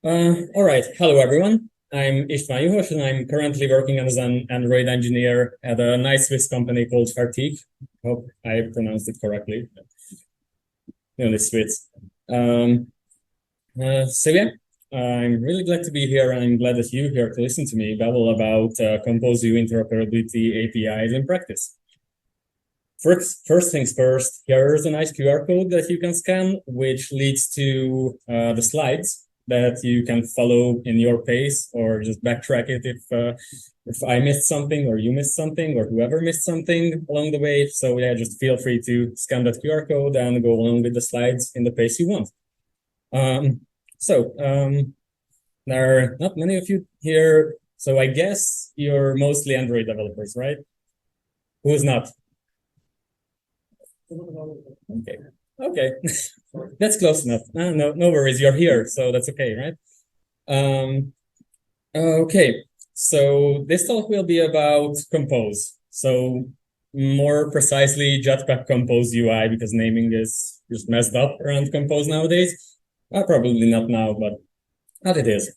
All right. Hello, everyone. I'm István Juhos, and I'm currently working as an Android engineer at a nice Swiss company called FAIRTIQ. Hope I pronounced it correctly. Only Swiss. So yeah, I'm really glad to be here, and I'm glad that you're here to listen to me babble about Compose U interoperability APIs in practice. First things first, here's a nice QR code that you can scan, which leads to the slides that you can follow in your pace, or just backtrack it if I missed something or you missed something or whoever missed something along the way. So yeah, just feel free to scan that QR code and go along with the slides in the pace you want. There are not many of you here, so I guess you're mostly Android developers, right? Who's not? Okay. That's close enough. No worries. You're here, so that's okay, right? Okay. So this talk will be about Compose. So more precisely, Jetpack Compose UI, because naming is just messed up around Compose nowadays. Probably not now, but what it is.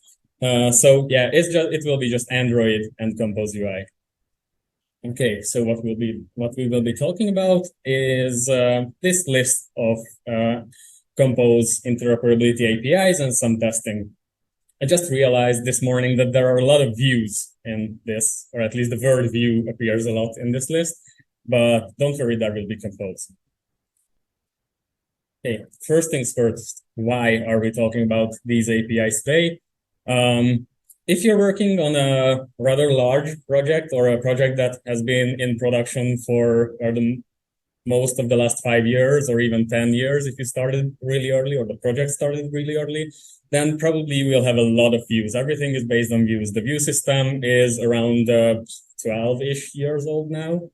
So yeah, it will be just Android and Compose UI. Okay, so what we will be talking about is this list of Compose interoperability APIs and some testing. I just realized this morning that there are a lot of views in this, or at least the word view appears a lot in this list, but don't worry, there will be Compose. Okay, first things first, why are we talking about these APIs today? If you're working on a rather large project or a project that has been in production for most of the last 5 years or even 10 years, if you started really early or the project started really early, then probably you will have a lot of views. Everything is based on views. The view system is around 12-ish years old now,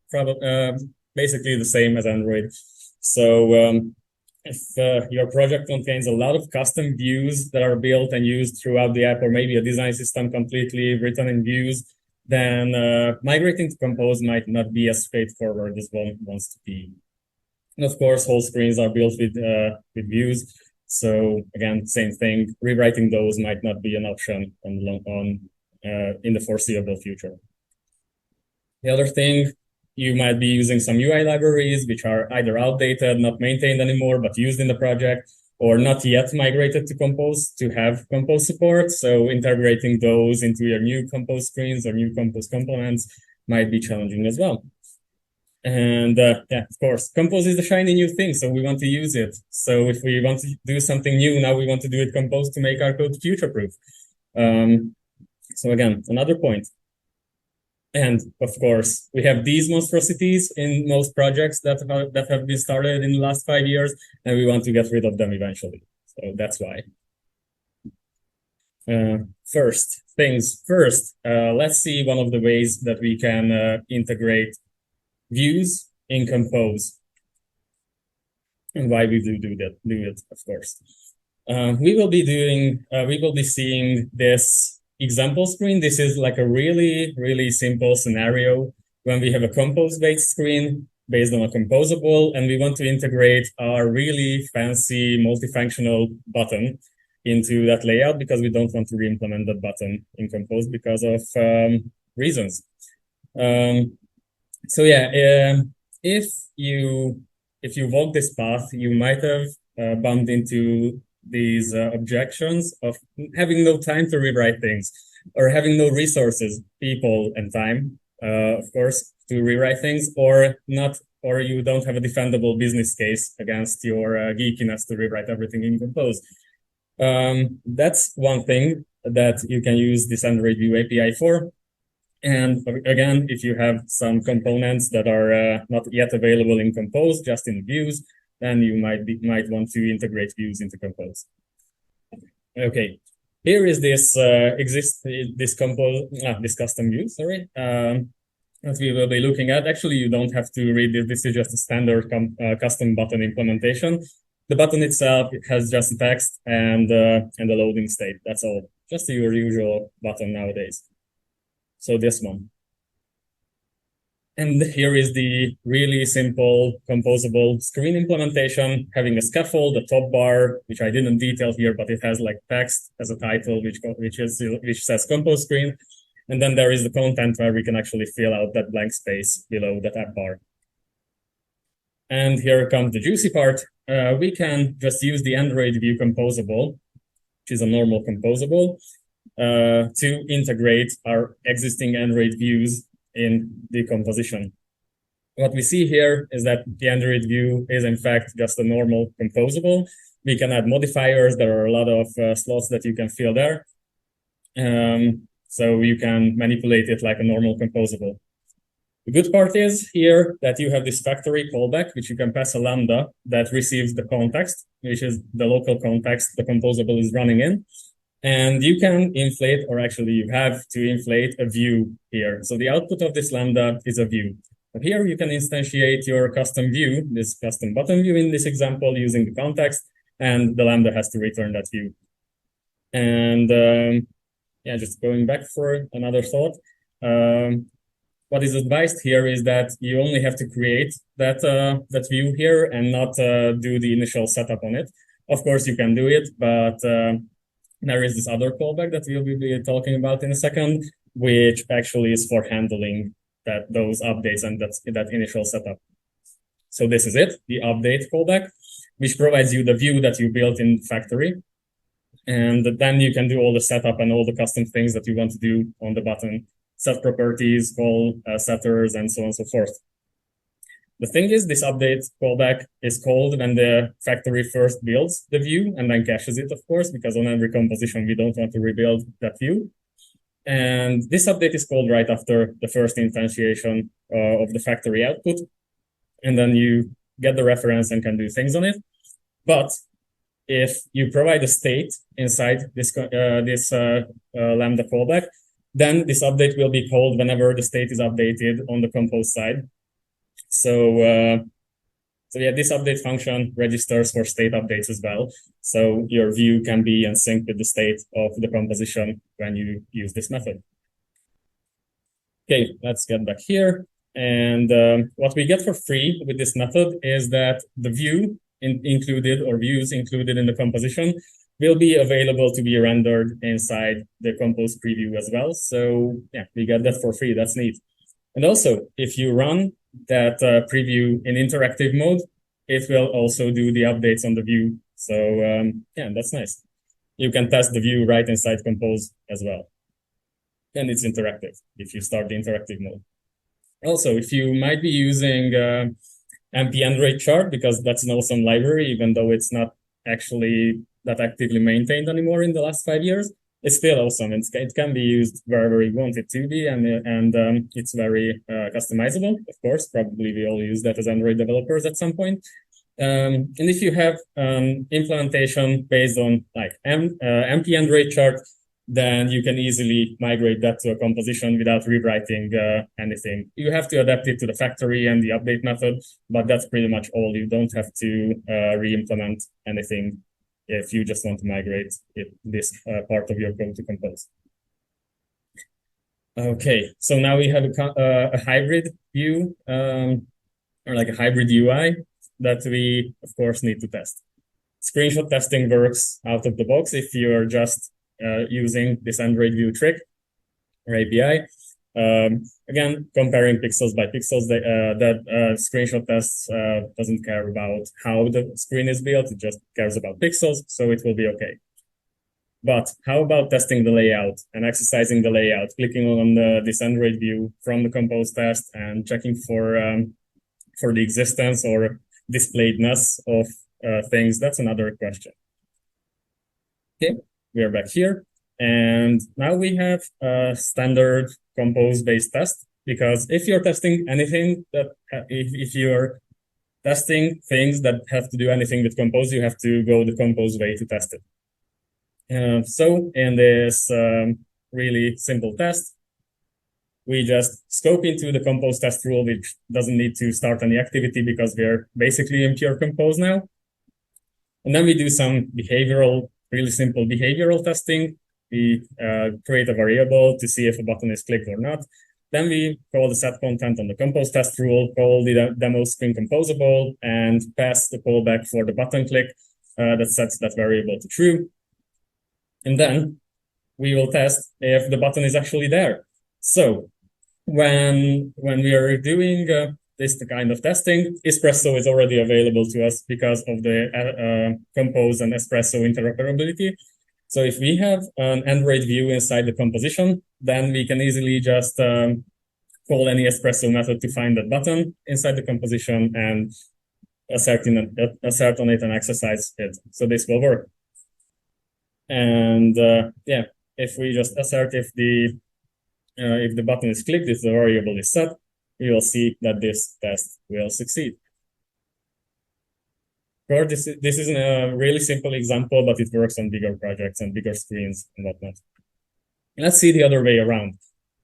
probably basically the same as Android. So if your project contains a lot of custom views that are built and used throughout the app, or maybe a design system completely written in views, then migrating to Compose might not be as straightforward as one wants to be. And of course, whole screens are built with views. So again, same thing. Rewriting those might not be an option in the foreseeable future. The other thing, you might be using some UI libraries which are either outdated, not maintained anymore, but used in the project, or not yet migrated to Compose to have Compose support. So integrating those into your new Compose screens or new Compose components might be challenging as well. And yeah, of course, Compose is the shiny new thing, so we want to use it. So if we want to do something new, now we want to do it Compose to make our code future-proof. So again, another point. And of course, we have these monstrosities in most projects that have been started in the last 5 years, and we want to get rid of them eventually. So that's why. First things first, let's see one of the ways that we can integrate views in Compose, and why we do it, of course. We will be seeing this example screen. This is like a really simple scenario when we have a Compose-based screen based on a composable, and we want to integrate our really fancy multifunctional button into that layout because we don't want to re-implement that button in Compose because of reasons. So yeah, if you walk this path, you might have bumped into these objections of having no time to rewrite things, or having no resources, people, and time, of course, to rewrite things, or you don't have a defendable business case against your geekiness to rewrite everything in Compose. That's one thing that you can use this Android View API for. And again, if you have some components that are not yet available in Compose, just in views, then you might want to integrate views into Compose. Okay, here is this this custom view. Sorry, that we will be looking at. Actually, you don't have to read this. This is just a standard custom button implementation. The button itself has just text and the loading state. That's all. Just your usual button nowadays. So this one. And here is the really simple composable screen implementation, having a scaffold, a top bar, which I didn't detail here, but it has like text as a title, which says compose screen. And then there is the content where we can actually fill out that blank space below that app bar. And here comes the juicy part. We can just use the Android view composable, which is a normal composable, to integrate our existing Android views in the composition. What we see here is that the Android view is in fact just a normal composable. We can add modifiers. There are a lot of slots that you can fill there. So you can manipulate it like a normal composable. The good part is here that you have this factory callback, which you can pass a lambda that receives the context, which is the local context the composable is running in. And you can inflate, or actually you have to inflate a view here. So the output of this lambda is a view. But here you can instantiate your custom view, this custom button view in this example, using the context, and the lambda has to return that view. And yeah, just going back for another thought. What is advised here is that you only have to create that view here and not do the initial setup on it. Of course, you can do it, but there is this other callback that we'll be talking about in a second, which actually is for handling those updates and that initial setup. So this is it, the update callback, which provides you the view that you built in factory. And then you can do all the setup and all the custom things that you want to do on the button, set properties, call setters, and so on and so forth. The thing is, this update callback is called when the factory first builds the view and then caches it, of course, because on every composition, we don't want to rebuild that view. And this update is called right after the first instantiation of the factory output. And then you get the reference and can do things on it. But if you provide a state inside this Lambda callback, then this update will be called whenever the state is updated on the compose side. So yeah, this update function registers for state updates as well. So your view can be in sync with the state of the composition when you use this method. Okay, let's get back here. And what we get for free with this method is that the view included or views included in the composition will be available to be rendered inside the compose preview as well. So yeah, we get that for free. That's neat. And also, if you run that preview in interactive mode, it will also do the updates on the view. So yeah, that's nice. You can test the view right inside Compose as well. And it's interactive if you start the interactive mode. Also, if you might be using MP Android chart, because that's an awesome library, even though it's not actually that actively maintained anymore in the last 5 years, it's still awesome. It can be used wherever you want it to be, and it's very customizable. Of course, probably we all use that as Android developers at some point. And if you have implementation based on like MP Android chart, then you can easily migrate that to a composition without rewriting anything. You have to adapt it to the factory and the update method, but that's pretty much all. You don't have to re-implement anything if you just want to migrate this part of your code to Compose. Okay, so now we have a hybrid view, or like a hybrid UI that we, of course, need to test. Screenshot testing works out of the box if you're just using this Android view trick or API. Again, comparing pixels by pixels, that screenshot tests doesn't care about how the screen is built. It just cares about pixels, so it will be okay. But how about testing the layout and exercising the layout, clicking on this Android view from the Compose test and checking for the existence or displayedness of things? That's another question. Okay. We are back here, and now we have a standard Compose-based test, because if you're testing anything if you're testing things that have to do anything with Compose, you have to go the Compose way to test it. So in this really simple test, we just scope into the Compose test rule, which doesn't need to start any activity because we're basically in pure Compose now. And then we do some really simple behavioral testing. We create a variable to see if a button is clicked or not. Then we call the set content on the compose test rule, call the demo screen composable, and pass the callback for the button click that sets that variable to true. And then we will test if the button is actually there. So when we are doing this kind of testing, Espresso is already available to us because of the Compose and Espresso interoperability. So if we have an Android view inside the composition, then we can easily just call any Espresso method to find that button inside the composition and assert on it and exercise it. So this will work. And yeah, if we just assert if the button is clicked, if the variable is set, we will see that this test will succeed. This is a really simple example, but it works on bigger projects and bigger screens and whatnot. Let's see the other way around.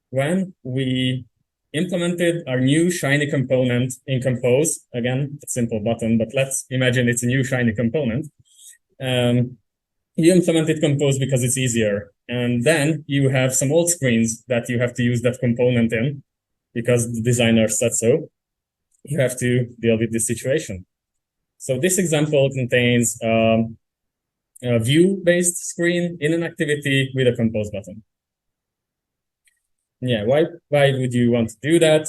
When we implemented our new shiny component in Compose, again, a simple button, but let's imagine it's a new shiny component. You implemented Compose because it's easier. And then you have some old screens that you have to use that component in because the designer said so. You have to deal with this situation. So this example contains a view-based screen in an activity with a Compose button. Yeah, why would you want to do that?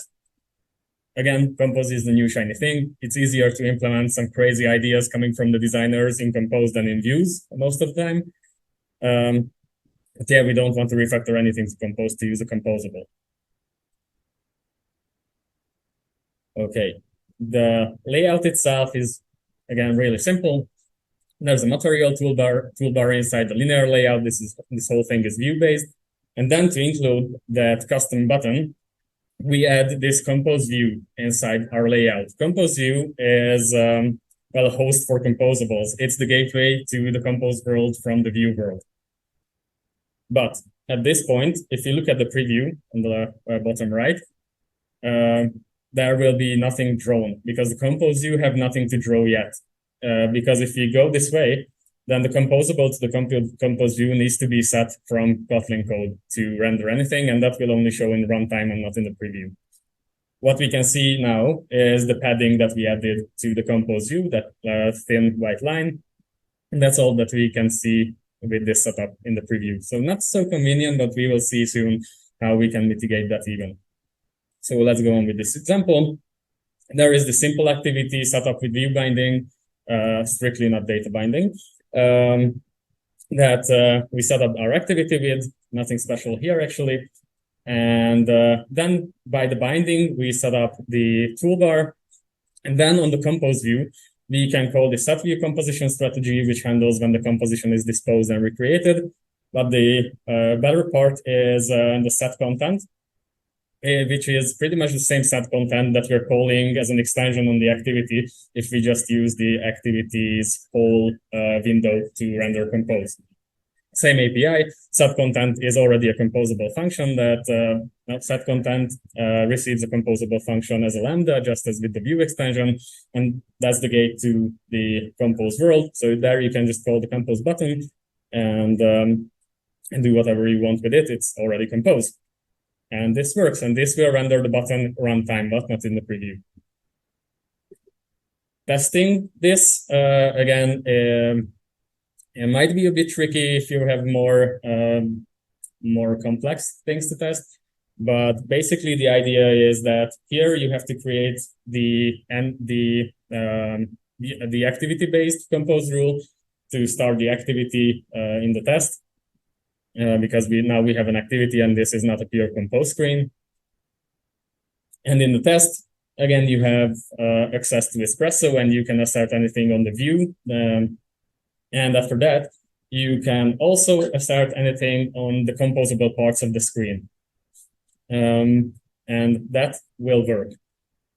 Again, Compose is the new shiny thing. It's easier to implement some crazy ideas coming from the designers in Compose than in views most of the time. But yeah, we don't want to refactor anything to Compose to use a composable. Okay, the layout itself is, again, really simple. There's a material toolbar inside the linear layout. This whole thing is view-based. And then to include that custom button, we add this Compose view inside our layout. Compose view is a host for composables. It's the gateway to the Compose world from the view world. But at this point, if you look at the preview on the bottom right, there will be nothing drawn because the Compose view have nothing to draw yet. Because if you go this way, then the composable to the Compose view needs to be set from Kotlin code to render anything, and that will only show in runtime and not in the preview. What we can see now is the padding that we added to the Compose view, that thin white line, and that's all that we can see with this setup in the preview. So not so convenient, but we will see soon how we can mitigate that even. So let's go on with this example. There is the simple activity set up with view binding, strictly not data binding, that we set up our activity with, nothing special here actually. And then by the binding, we set up the toolbar. And then on the Compose view, we can call the set view composition strategy, which handles when the composition is disposed and recreated. But the better part is the set content, which is pretty much the same set content that we're calling as an extension on the activity if we just use the activities whole window to render Compose. Same API, set content is already a composable function that set content receives a composable function as a lambda, just as with the view extension, and that's the gate to the Compose world. So there you can just call the Compose button and do whatever you want with it. It's already composed. And this works, and this will render the button runtime, but not in the preview. Testing this, again, it might be a bit tricky if you have more complex things to test. But basically, the idea is that here you have to create the activity-based Compose rule to start the activity in the test. Because we have an activity and this is not a pure Compose screen. And in the test, again, you have access to Espresso and you can assert anything on the view. And after that, you can also assert anything on the composable parts of the screen. And that will work.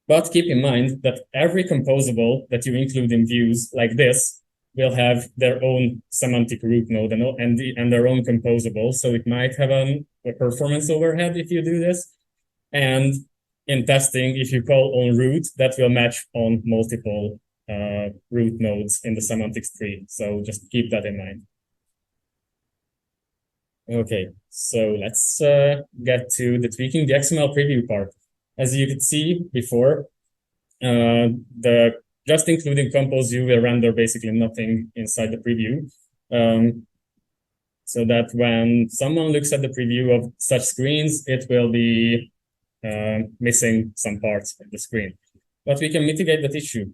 But keep in mind that every composable that you include in views like this will have their own semantic root node and their own composable. So it might have a performance overhead if you do this. And in testing, if you call on root, that will match on multiple root nodes in the semantics tree. So just keep that in mind. Okay, so let's get to the tweaking the XML preview part. As you could see before, the just including Compose view will render basically nothing inside the preview. So that when someone looks at the preview of such screens, it will be missing some parts of the screen. But we can mitigate that issue.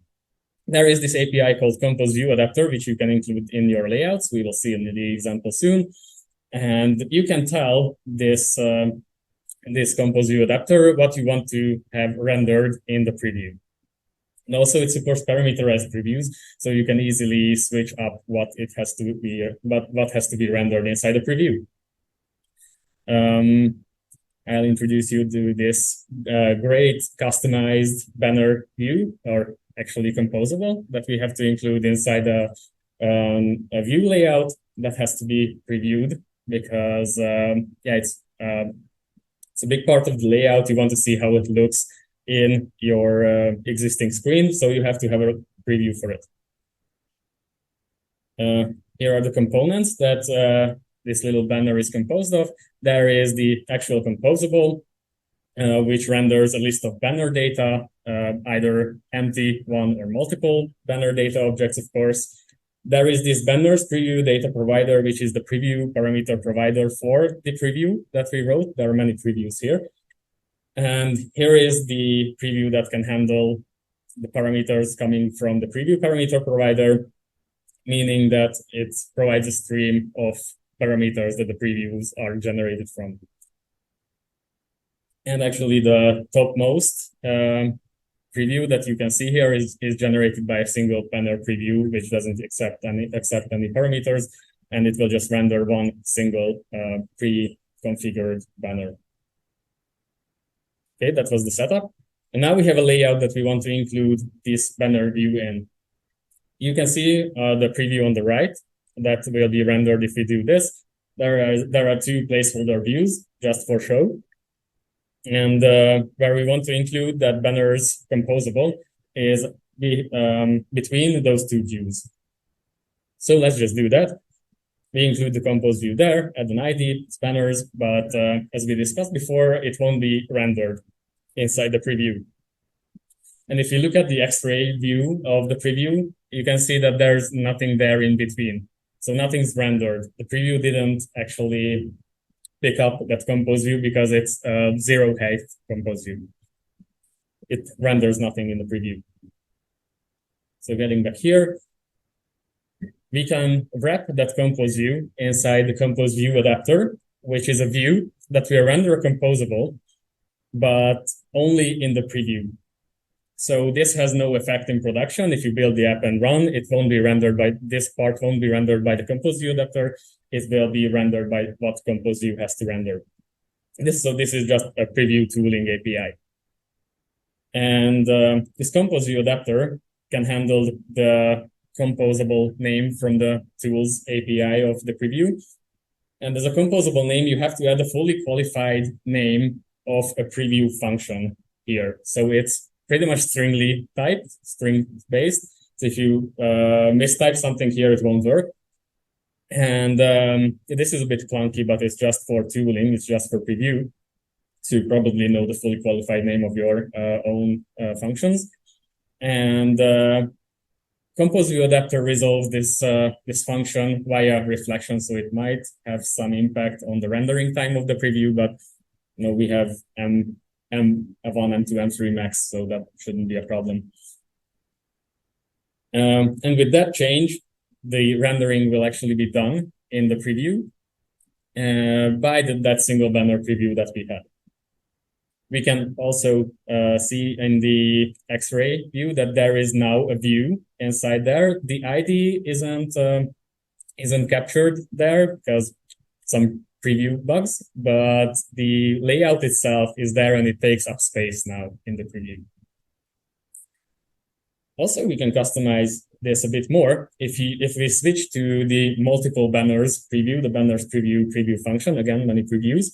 There is this API called Compose View Adapter, which you can include in your layouts. We will see in the example soon. And you can tell this, this Compose View Adapter what you want to have rendered in the preview. And also it supports parameterized previews, so you can easily switch up what it has to be, what has to be rendered inside the preview. I'll introduce you to this great customized banner view, or actually composable, that we have to include inside a view layout that has to be previewed because it's a big part of the layout. You want to see how it looks in your existing screen, so you have to have a preview for it. Here are the components that this little banner is composed of. There is the actual composable, which renders a list of banner data, either empty one or multiple banner data objects, of course. There is this banners preview data provider, which is the preview parameter provider for the preview that we wrote. There are many previews here. And here is the preview that can handle the parameters coming from the preview parameter provider, meaning that it provides a stream of parameters that the previews are generated from. And actually the topmost preview that you can see here is generated by a single banner preview, which doesn't accept any parameters, and it will just render one single pre-configured banner. Okay, that was the setup. And now we have a layout that we want to include this banner view in. You can see the preview on the right that will be rendered if we do this. There are two placeholder views just for show. And where we want to include that banner's composable is between those two views. So let's just do that. We include the compose view there, add an ID, it's banners, but as we discussed before, it won't be rendered inside the preview. And if you look at the X-ray view of the preview, you can see that there's nothing there in between. So nothing's rendered. The preview didn't actually pick up that compose view because it's zero height compose view. It renders nothing in the preview. So getting back here, we can wrap that compose view inside the compose view adapter, which is a view that will render composable, but only in the preview. So this has no effect in production. If you build the app and run, it won't be rendered by this part, won't be rendered by the compose view adapter. It will be rendered by what compose view has to render. So this is just a preview tooling API. And this compose view adapter can handle the composable name from the tools API of the preview. And as a composable name, you have to add a fully qualified name of a preview function here. So it's pretty much stringly typed, string-based. So if you mistype something here, it won't work. And this is a bit clunky, but it's just for tooling. It's just for preview. So you probably know the fully qualified name of your own functions. And compose view adapter resolves this function via reflection, so it might have some impact on the rendering time of the preview, but we have M1, M2, M3 max, so that shouldn't be a problem. And with that change, the rendering will actually be done in the preview by that single banner preview that we had. We can also see in the X-ray view that there is now a view inside there. The ID isn't captured there because some preview bugs, but the layout itself is there and it takes up space now in the preview. Also, we can customize this a bit more. If we switch to the multiple banners preview, the banners preview function, again, many previews,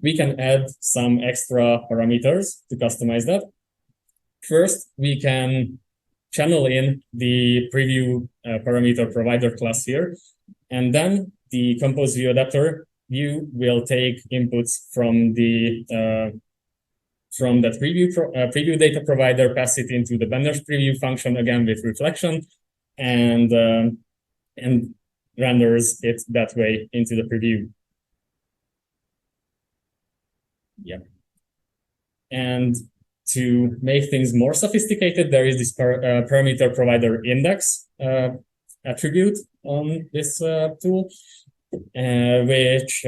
we can add some extra parameters to customize that. First, we can channel in the preview parameter provider class here, and then the Compose view adapter view will take inputs from the from that preview data provider, pass it into the banner's preview function again with reflection, and renders it that way into the preview. Yeah. And to make things more sophisticated, there is this parameter provider index attribute on this tool, which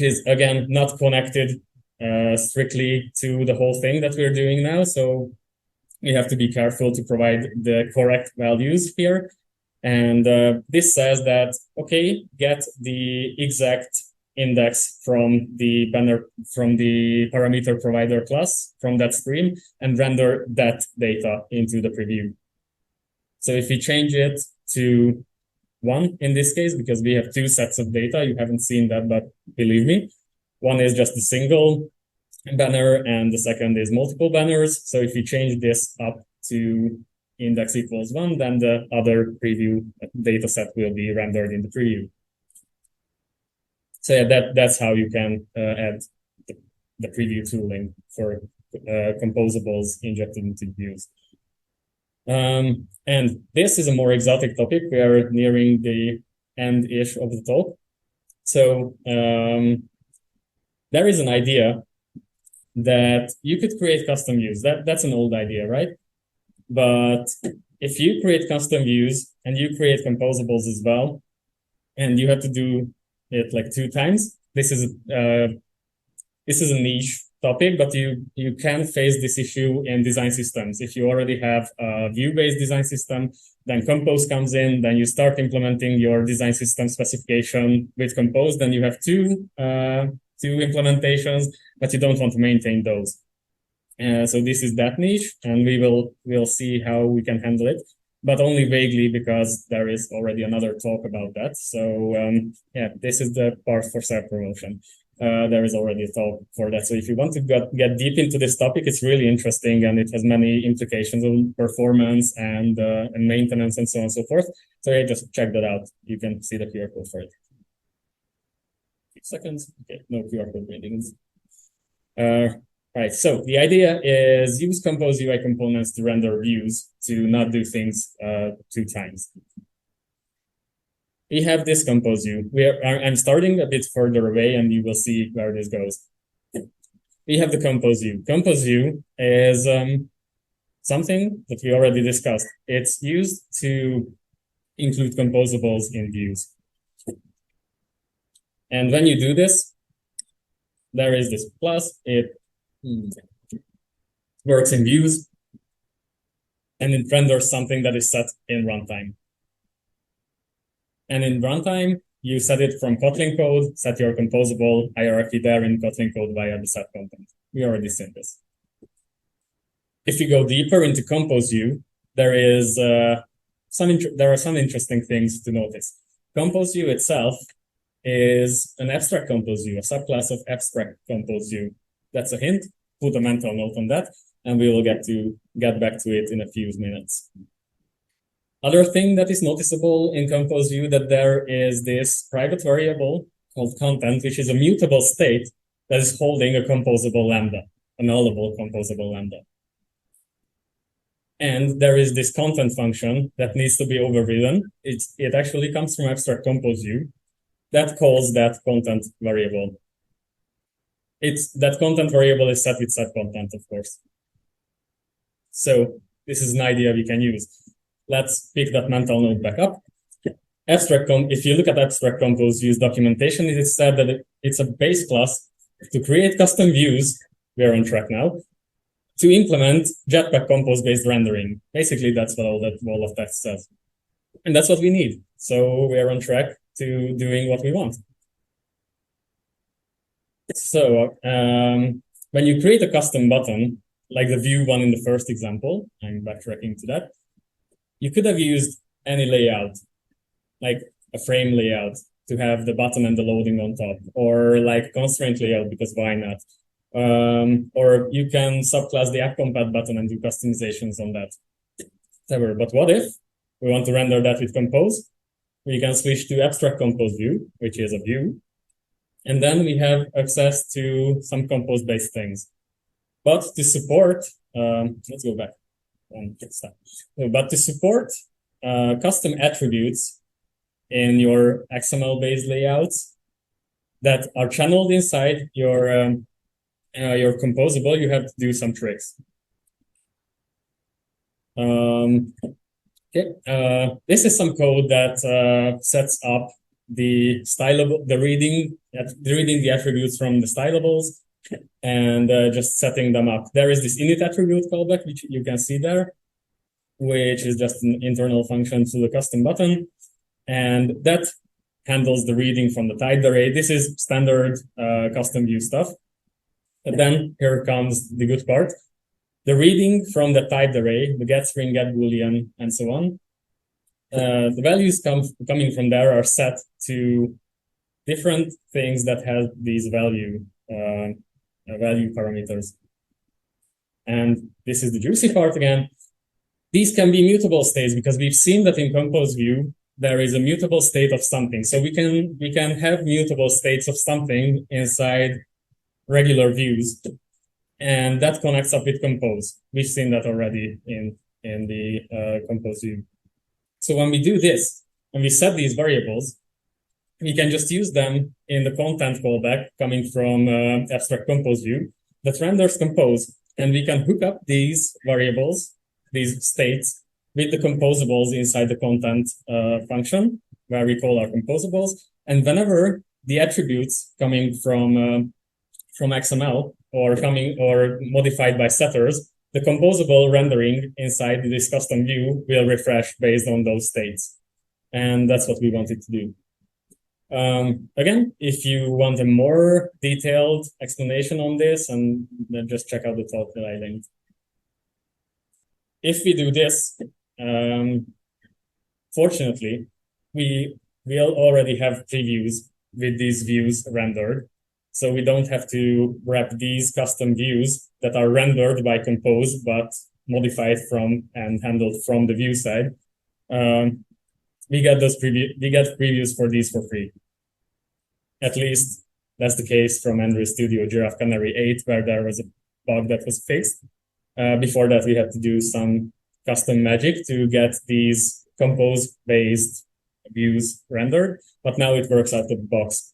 is again not connected strictly to the whole thing that we're doing now. So we have to be careful to provide the correct values here. And this says that, okay, get the exact index from the banner, from the parameter provider class, from that stream, and render that data into the preview. So if we change it to 1 in this case, because we have 2 sets of data, you haven't seen that, but believe me, one is just a single banner and the second is multiple banners. So if you change this up to index equals 1, then the other preview data set will be rendered in the preview. So yeah, that's how you can add the preview tooling for composables injected into views. And this is a more exotic topic. We are nearing the end-ish of the talk. So there is an idea that you could create custom views. That's an old idea, right? But if you create custom views and you create composables as well, and you have to do it like 2 times, this is a niche topic, but you can face this issue in design systems. If you already have a view-based design system, then Compose comes in, then you start implementing your design system specification with Compose, then you have two implementations, but you don't want to maintain those. So this is that niche, and we'll see how we can handle it, but only vaguely because there is already another talk about that. So yeah, this is the part for self-promotion. There is already a talk for that. So if you want to get deep into this topic, it's really interesting, and it has many implications on performance and maintenance and so on and so forth. So yeah, just check that out. You can see the QR code for it. 6 seconds. Okay, no QR code readings. Right, so the idea is use Compose UI components to render views, to not do things 2 times. We have this Compose view. I'm starting a bit further away, and you will see where this goes. We have the Compose view. Compose view is something that we already discussed. It's used to include composables in views. And when you do this, there is this plus. It works in views, and it renders something that is set in runtime. And in runtime, you set it from Kotlin code, set your composable hierarchy there in Kotlin code via the set content. We already seen this. If you go deeper into Compose view, there are some interesting things to notice. Compose view itself is an abstract Compose view, a subclass of abstract Compose view. That's a hint. Put a mental note on that, and we will get back to it in a few minutes. Other thing that is noticeable in Compose view, that there is this private variable called content, which is a mutable state that is holding a composable lambda, a nullable composable lambda. And there is this content function that needs to be overridden. It actually comes from abstract Compose view that calls that content variable. That content variable is set with set content, of course. So this is an idea we can use. Let's pick that mental note back up. If you look at abstract Compose views documentation, it is said that it's a base class to create custom views. We are on track now. To implement Jetpack Compose based rendering. Basically, that's what all of that says. And that's what we need. So we are on track to doing what we want. So when you create a custom button, like the view one in the first example, I'm backtracking to that, you could have used any layout, like a frame layout, to have the button and the loading on top, or like constraint layout, because why not? Or you can subclass the app.compat button and do customizations on that. Whatever. But what if we want to render that with Compose? we can switch to abstract compose view, which is a view. And then we have access to some compose-based things. But to support, let's go back one step. But to support custom attributes in your XML-based layouts that are channeled inside your composable, you have to do some tricks. This is some code that sets up the stylable, reading the attributes from the stylables and just setting them up. There is this init attribute callback, which you can see there, which is just an internal function to the custom button, and that handles the reading from the typed array. This is standard custom view stuff. And then here comes the good part. The reading from the typed array, the get string, get boolean, and so on. The values coming from there are set to different things that have these value parameters. And this is the juicy part again. These can be mutable states because we've seen that in Compose view, there is a mutable state of something. So we can have mutable states of something inside regular views. And that connects up with Compose. We've seen that already in the Compose view. So when we do this, when we set these variables, we can just use them in the content callback coming from abstract Compose view that renders Compose. And we can hook up these variables, these states, with the composables inside the content function, where we call our composables. And whenever the attributes coming from XML or modified by setters, the composable rendering inside this custom view will refresh based on those states. And that's what we wanted to do. Again, if you want a more detailed explanation on this, and then just check out the talk that I linked. If we do this, fortunately, we will already have previews with these views rendered. So we don't have to wrap these custom views that are rendered by Compose, but modified from and handled from the view side. We get previews for these for free. At least that's the case from Android Studio Giraffe Canary 8, where there was a bug that was fixed. Before that, we had to do some custom magic to get these Compose-based views rendered, but now it works out of the box.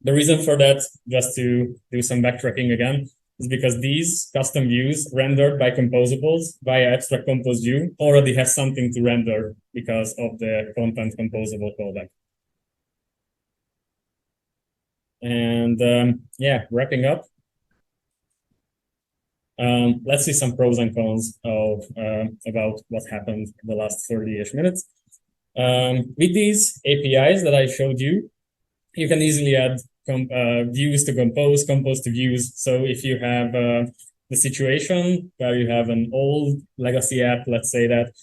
The reason for that, just to do some backtracking again, is because these custom views rendered by composables via abstract compose view already have something to render because of the content composable callback. And wrapping up. Let's see some pros and cons of about what happened in the last 30-ish minutes. With these APIs that I showed you, you can easily add views to Compose, Compose to views. So if you have the situation where you have an old legacy app, let's say that,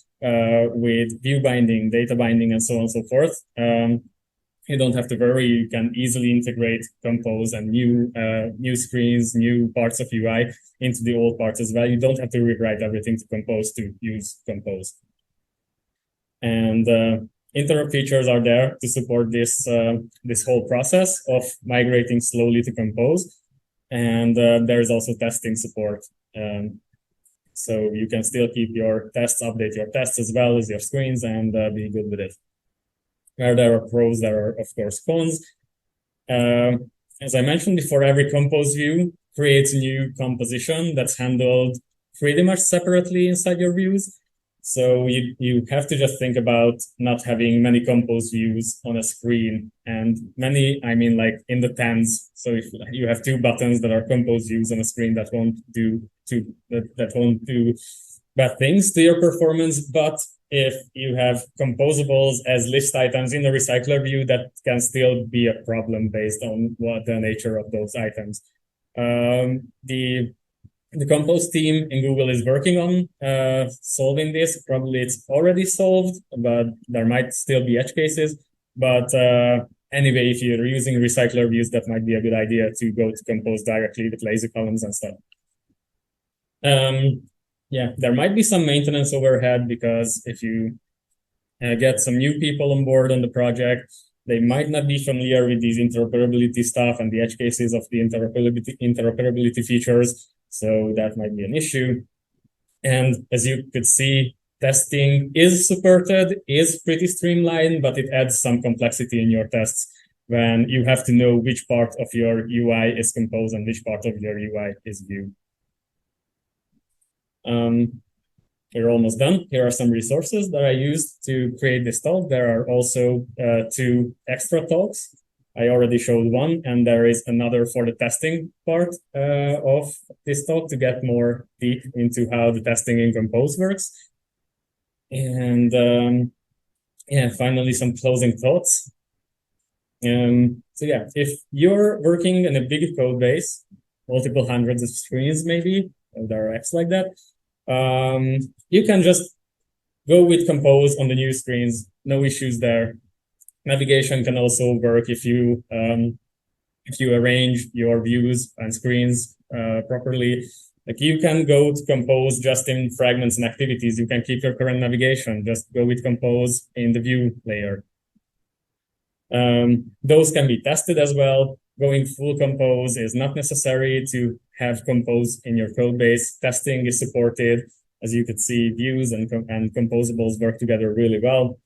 with view binding, data binding, and so on and so forth, you don't have to worry. You can easily integrate Compose and new screens, new parts of UI into the old parts as well. You don't have to rewrite everything to Compose to use Compose. And Interop features are there to support this this whole process of migrating slowly to Compose. And there is also testing support. So you can still keep your tests, update your tests as well as your screens, and be good with it. Where there are pros, there are, of course, cons. As I mentioned before, every Compose view creates a new composition that's handled pretty much separately inside your views. So you have to just think about not having many Compose views on a screen, and many, I mean, like in the tens. So if you have two buttons that are Compose views on a screen, that won't do bad things to your performance. But if you have composables as list items in the recycler view, that can still be a problem based on what the nature of those items. The Compose team in Google is working on solving this. Probably it's already solved, but there might still be edge cases. But anyway, if you're using recycler views, that might be a good idea to go to Compose directly with lazy columns and stuff. There might be some maintenance overhead, because if you get some new people on board on the project. They might not be familiar with these interoperability stuff and the edge cases of the interoperability features, so that might be an issue. And as you could see, testing is supported, is pretty streamlined, but it adds some complexity in your tests when you have to know which part of your UI is Compose and which part of your UI is Vue. We're almost done. Here are some resources that I used to create this talk. There are also 2 extra talks. I already showed one, and there is another for the testing part of this talk to get more deep into how the testing in Compose works. And yeah, finally, some closing thoughts. So yeah, if you're working in a big code base, multiple hundreds of screens maybe, there are apps like that, you can just go with Compose on the new screens, no issues there. Navigation can also work if you arrange your views and screens properly. Like you can go to Compose just in fragments and activities. You can keep your current navigation, just go with Compose in the view layer. Those can be tested as well. Going full Compose is not necessary to have Compose in your code base. Testing is supported. As you could see, views and composables work together really well.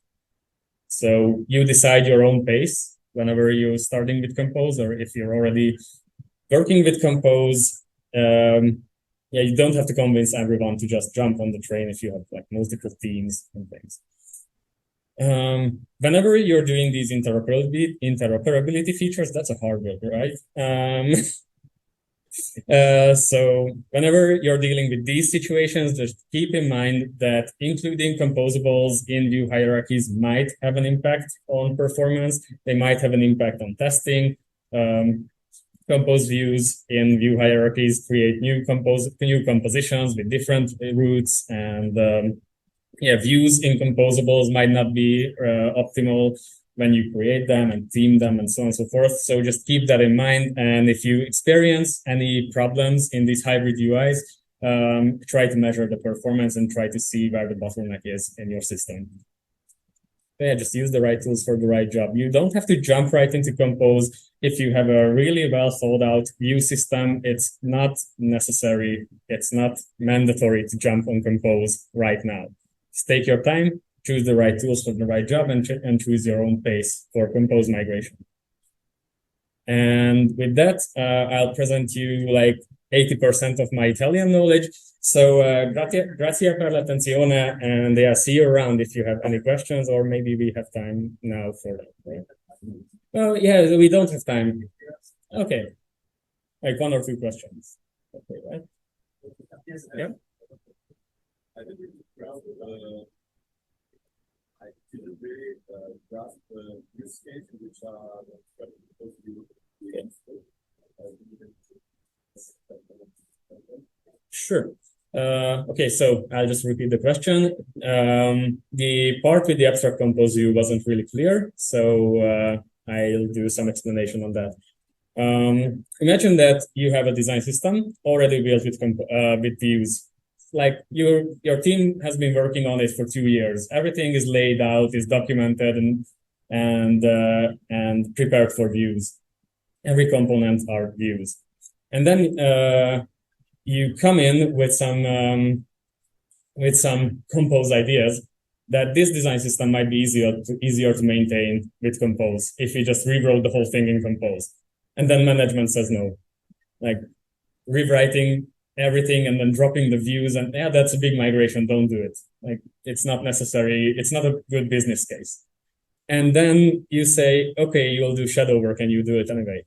So you decide your own pace whenever you're starting with Compose, or if you're already working with Compose. Yeah, you don't have to convince everyone to just jump on the train if you have like multiple teams and things. Whenever you're doing these interoperability features, that's a hard word, right? So whenever you're dealing with these situations, just keep in mind that including composables in view hierarchies might have an impact on performance. They might have an impact on testing. Compose views in view hierarchies create new compositions with different roots, and yeah, views in composables might not be optimal when you create them and theme them and so on and so forth. So just keep that in mind. And if you experience any problems in these hybrid UIs, try to measure the performance and try to see where the bottleneck is in your system. Yeah, just use the right tools for the right job. You don't have to jump right into Compose. If you have a really well thought out view system, it's not necessary. It's not mandatory to jump on Compose right now. Just take your time, choose the right tools for the right job, and choose your own pace for Compose migration. And with that, I'll present you like 80% of my Italian knowledge. So grazie per l'attenzione, and yeah, see you around if you have any questions, or maybe we have time now for that. Right? Well, yeah, we don't have time. Okay, like 1 or 2 questions. Okay, right? Yeah. I didn't really grasp the use case which are supposed to be Sure. Okay, so I'll just repeat the question. The part with the abstract compose view wasn't really clear, so I'll do some explanation on that. Imagine that you have a design system already built with views. Like your team has been working on it for 2 years. Everything is laid out, is documented, and prepared for views. Every component are views, and then you come in with some compose ideas that this design system might be easier to maintain with Compose if we just rewrote the whole thing in Compose. And then management says no, like rewriting everything and then dropping the views, and yeah, that's a big migration, don't do it. Like it's not necessary, it's not a good business case. And then you say, okay, you'll do shadow work and you do it anyway.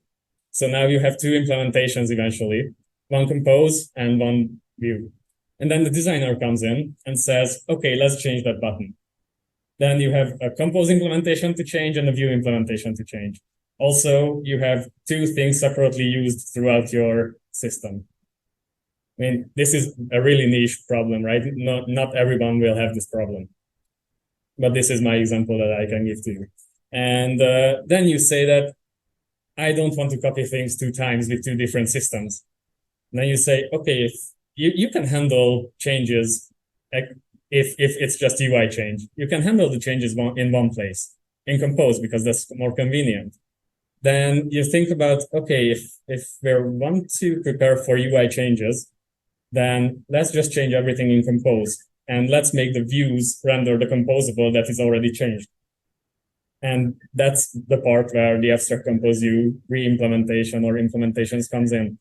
So now you have 2 implementations eventually, one Compose and one view. And then the designer comes in and says, okay, let's change that button. Then you have a Compose implementation to change and a view implementation to change. Also, you have 2 things separately used throughout your system. I mean, this is a really niche problem, right? Not everyone will have this problem. But this is my example that I can give to you. And then you say that I don't want to copy things 2 times with 2 different systems. And then you say, okay, if you can handle changes if it's just UI change. You can handle the changes in one place, in Compose, because that's more convenient. Then you think about, okay, if we want to prepare for UI changes, then let's just change everything in Compose, and let's make the views render the composable that is already changed. And that's the part where the abstract compose view re-implementation or implementations comes in.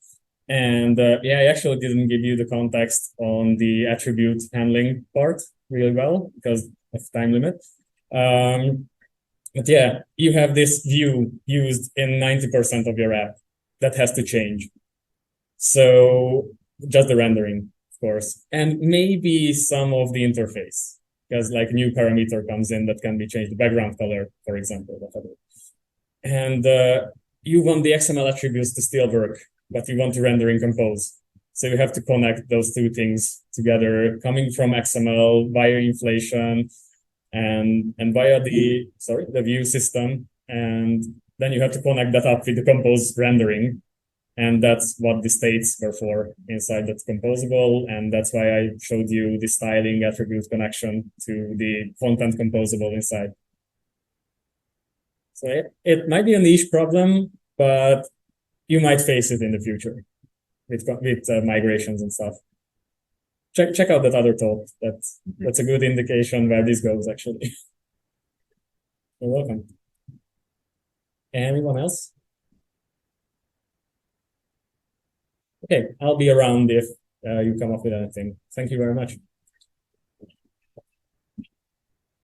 And yeah, I actually didn't give you the context on the attribute handling part really well because of time limit. But yeah, you have this view used in 90% of your app that has to change. So just the rendering, of course, and maybe some of the interface, because like new parameter comes in that can be changed, the background color, for example, whatever. And you want the XML attributes to still work, but you want to render in Compose. So you have to connect those two things together, coming from XML via inflation and via the view system. And then you have to connect that up with the Compose rendering. And that's what the states were for inside that's composable. And that's why I showed you the styling attribute connection to the content composable inside. So it might be a niche problem, but you might face it in the future with migrations and stuff. Check out that other talk. That's a good indication where this goes, actually. You're welcome. Anyone else? Okay, I'll be around if you come up with anything. Thank you very much.